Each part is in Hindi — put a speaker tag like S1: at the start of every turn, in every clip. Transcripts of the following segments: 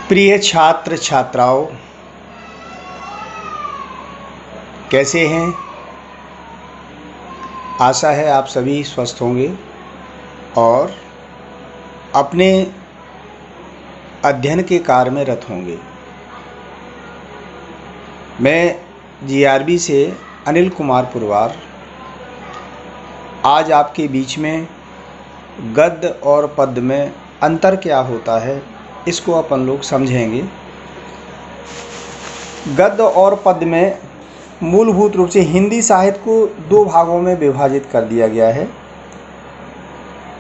S1: प्रिय छात्र छात्राओं, कैसे हैं? आशा है आप सभी स्वस्थ होंगे और अपने अध्ययन के कार्य में रत होंगे। मैं जीआरबी से अनिल कुमार पुरवार आज आपके बीच में गद्य और पद्य में अंतर क्या होता है इसको अपन लोग समझेंगे। गद्य और पद्य में मूलभूत रूप से हिंदी साहित्य को दो भागों में विभाजित कर दिया गया है।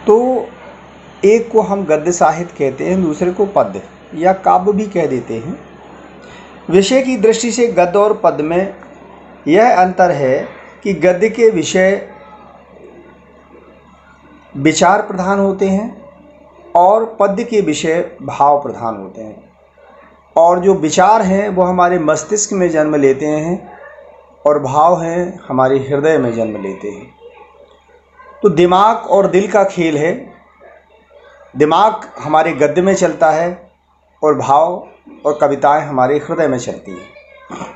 S1: तो एक को हम गद्य साहित्य कहते हैं, दूसरे को पद्य या काव्य भी कह देते हैं। विषय की दृष्टि से गद्य और पद्य में यह अंतर है कि गद्य के विषय विचार प्रधान होते हैं और पद्य के विषय भाव प्रधान होते हैं। और जो विचार हैं वो हमारे मस्तिष्क में जन्म लेते हैं और भाव हैं हमारे हृदय में जन्म लेते हैं। तो दिमाग और दिल का खेल है। दिमाग हमारे गद्य में चलता है और भाव और कविताएं हमारे हृदय में चलती हैं।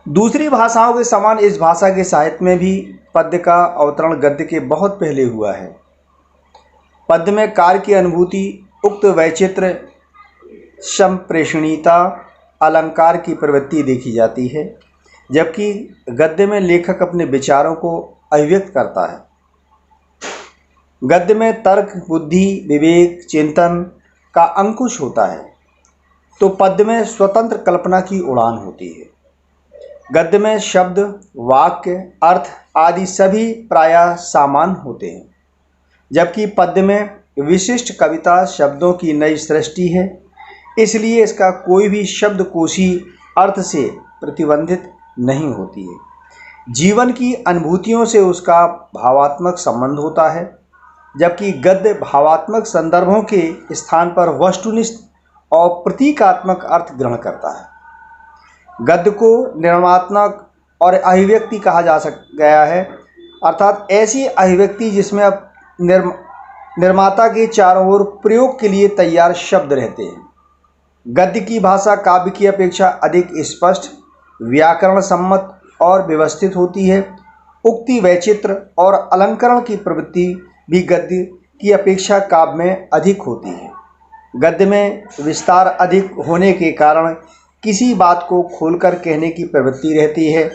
S1: दूसरी भाषाओं के समान इस भाषा के साहित्य में भी पद्य का अवतरण गद्य के बहुत पहले हुआ है। पद्य में कार्य की अनुभूति, उक्त वैचित्र, संप्रेषणीयता, अलंकार की प्रवृत्ति देखी जाती है, जबकि गद्य में लेखक अपने विचारों को अभिव्यक्त करता है। गद्य में तर्क, बुद्धि, विवेक, चिंतन का अंकुश होता है, तो पद्य में स्वतंत्र कल्पना की उड़ान होती है। गद्य में शब्द, वाक्य, अर्थ आदि सभी प्रायः सामान्य होते हैं, जबकि पद्य में विशिष्ट कविता शब्दों की नई सृष्टि है, इसलिए इसका कोई भी शब्दकोशी अर्थ से प्रतिबंधित नहीं होती है। जीवन की अनुभूतियों से उसका भावात्मक संबंध होता है, जबकि गद्य भावात्मक संदर्भों के स्थान पर वस्तुनिष्ठ और प्रतीकात्मक अर्थ ग्रहण करता है। गद्य को निर्मात्मक और अभिव्यक्ति कहा जा गया है, अर्थात ऐसी अभिव्यक्ति जिसमें अब निर्माता के चारों ओर प्रयोग के लिए तैयार शब्द रहते हैं। गद्य की भाषा काव्य की अपेक्षा अधिक स्पष्ट, व्याकरण सम्मत और व्यवस्थित होती है। उक्ति, वैचित्र और अलंकरण की प्रवृत्ति भी गद्य की अपेक्षा काव्य में अधिक होती है। गद्य में विस्तार अधिक होने के कारण किसी बात को खोलकर कहने की प्रवृत्ति रहती है,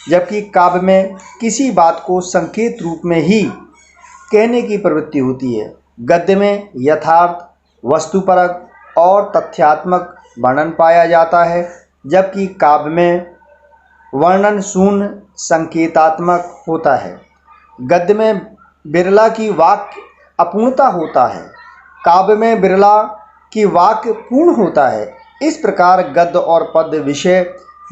S1: जबकि काव्य में किसी बात को संकेत रूप में ही कहने की प्रवृत्ति होती है। गद्य में यथार्थ, वस्तुपरक और तथ्यात्मक वर्णन पाया जाता है, जबकि काव्य में वर्णन शून्य संकेतात्मक होता है। गद्य में बिरला की वाक्य अपूर्णता होता है, काव्य में बिरला की वाक्य पूर्ण होता है। इस प्रकार गद्य और पद्य विषय,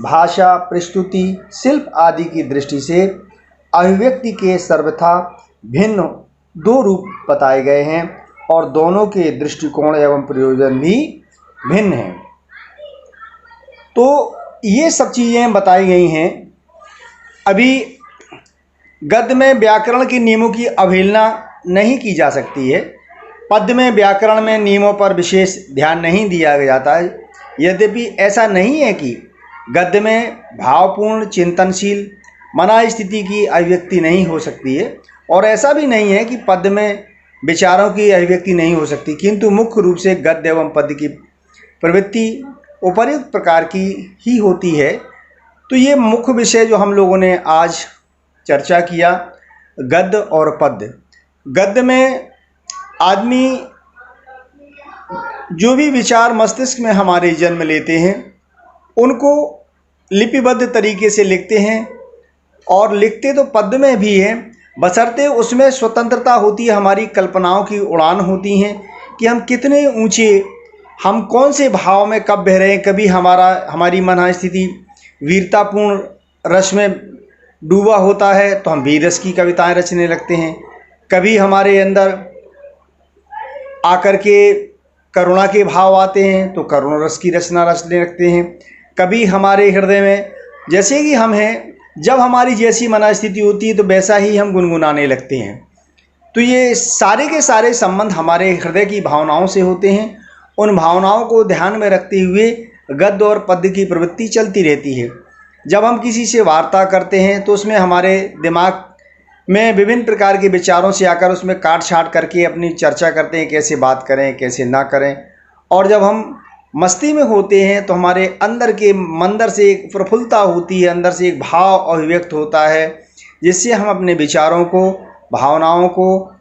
S1: भाषा, प्रस्तुति, शिल्प आदि की दृष्टि से अभिव्यक्ति के सर्वथा भिन्न दो रूप बताए गए हैं और दोनों के दृष्टिकोण एवं प्रयोजन भी भिन्न हैं। तो ये सब चीज़ें बताई गई हैं। अभी गद्य में व्याकरण के नियमों की अवहेलना नहीं की जा सकती है। पद्य में व्याकरण में नियमों पर विशेष ध्यान नहीं दिया जाता है। यद्यपि ऐसा नहीं है कि गद्य में भावपूर्ण, चिंतनशील मना स्थिति की अभिव्यक्ति नहीं हो सकती है, और ऐसा भी नहीं है कि पद्य में विचारों की अभिव्यक्ति नहीं हो सकती, किंतु मुख्य रूप से गद्य एवं पद्य की प्रवृत्ति उपर्युक्त प्रकार की ही होती है। तो ये मुख्य विषय जो हम लोगों ने आज चर्चा किया, गद्य और पद्य। गद्य में आदमी जो भी विचार मस्तिष्क में हमारे जन्म लेते हैं उनको लिपिबद्ध तरीके से लिखते हैं, और लिखते तो पद्य में भी हैं, बशर्ते उसमें स्वतंत्रता होती है, हमारी कल्पनाओं की उड़ान होती हैं कि हम कितने ऊंचे, हम कौन से भाव में कब बह रहे हैं। कभी हमारी मन स्थिति वीरतापूर्ण रस में डूबा होता है तो हम वीर रस की कविताएं रचने लगते हैं। कभी हमारे अंदर आकर के करुणा के भाव आते हैं तो करुणा रस की रचना रचने लगते हैं। कभी हमारे हृदय में, जैसे कि हम हैं, जब हमारी जैसी मनस्थिति होती है तो वैसा ही हम गुनगुनाने लगते हैं। तो ये सारे के सारे संबंध हमारे हृदय की भावनाओं से होते हैं उन भावनाओं को ध्यान में रखते हुए गद्य और पद्य की प्रवृत्ति चलती रहती है। जब हम किसी से वार्ता करते हैं तो उसमें हमारे दिमाग में विभिन्न प्रकार के विचारों से आकर उसमें काट छाट करके अपनी चर्चा करते हैं, कैसे बात करें कैसे ना करें। और जब हम मस्ती में होते हैं तो हमारे अंदर के मंदर से एक प्रफुल्लता होती है, अंदर से एक भाव अभिव्यक्त होता है, जिससे हम अपने विचारों को, भावनाओं को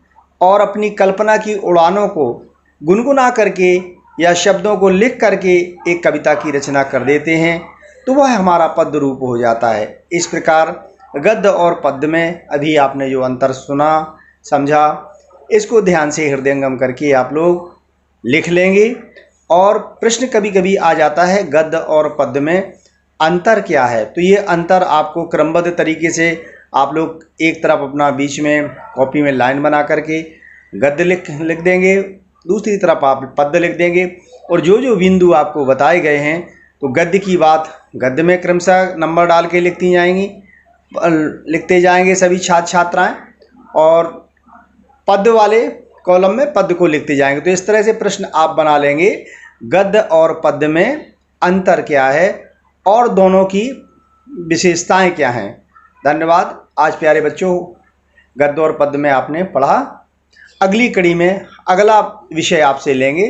S1: और अपनी कल्पना की उड़ानों को गुनगुना करके या शब्दों को लिख करके एक कविता की रचना कर देते हैं, तो वह हमारा पद्य रूप हो जाता है। इस प्रकार गद्य और पद्य में अभी आपने जो अंतर सुना समझा, इसको ध्यान से हृदयंगम करके आप लोग लिख लेंगे। और प्रश्न कभी कभी आ जाता है गद्य और पद्य में अंतर क्या है, तो ये अंतर आपको क्रमबद्ध तरीके से आप लोग एक तरफ अपना बीच में कॉपी में लाइन बना करके गद्य लिख देंगे, दूसरी तरफ आप पद्य लिख देंगे। और जो जो बिंदु आपको बताए गए हैं तो गद्य की बात गद्य में क्रमशः नंबर डाल के लिखते जाएंगे सभी छात्र छात्राएं, और पद्य वाले कॉलम में पद्य को लिखते जाएंगे। तो इस तरह से प्रश्न आप बना लेंगे, गद्य और पद्य में अंतर क्या है और दोनों की विशेषताएं क्या हैं। धन्यवाद। आज प्यारे बच्चों, गद्य और पद्य में आपने पढ़ा। अगली कड़ी में अगला विषय आपसे लेंगे